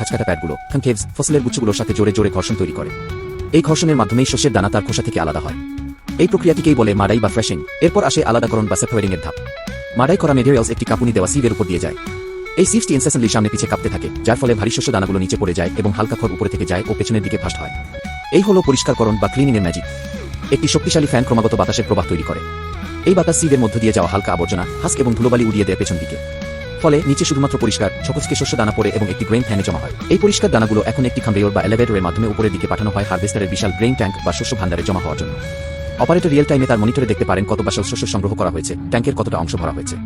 খাঁজকাটা প্যাডগুলো কনকেভস ফসলের গুচ্ছগুলোর সাথে জোরে জোরে ঘর্ষণ তৈরি করে। এই ঘর্ষণের মাধ্যমেই শস্যের দানা তার খোসা থেকে আলাদা হয়। এই প্রক্রিয়াটিকেই বলে মাড়াই বা ফ্রেশিং। এরপর আসে আলাদাকরণ বা সেপারেটিং এর ধাপ। মাড়াই করা মেটেরিয়ালস একটি কাঁপুনি দেওয়া সিভের উপর দিয়ে যায়। এই সিভটি ইনসেসেন্টলি সামনে পিছে কাঁপতে থাকে, যার ফলে ভারী শস্য দানাগুলো নিচে পড়ে যায় এবং হালকা খড় উপরে থেকে যায় ও পেছনের দিকে ফাস্ট হয়। এই হলো পরিষ্কারকরণ বা ক্লিনিং এর ম্যাজিক। একটি শক্তিশালী ফ্যান ক্রমাগত বাতাসের প্রবাহ তৈরি করে। এই বাতাস সিভের মধ্য দিয়ে যাওয়া হালকা আবর্জনা, হাস্ক এবং ধুলোবালি উড়িয়ে দেয় পেছন দিকে। ফলে নিচে শুধুমাত্র পরিষ্কার ছকচকে শস্য দানা পড়ে এবং একটি গ্রেইন ফ্যানে জমা হয়। এই পরিষ্কার দানাগুলো এখন একটি কনভেয়র বা এলিভেটরের মাধ্যমে উপরের দিকে পাঠানো হয় হারভেস্টারের বিশাল গ্রেইন ট্যাঙ্ক বা শস্য ভান্ডারে জমা হওয়ার জন্য। অপারেটর রিয়েল টাইমে তার মনিটরে দেখতে পারেন কত বাসাল শস্য সংগ্রহ করা হয়েছে, ট্যাঙ্কের কতটা অংশ ভরা হয়েছে।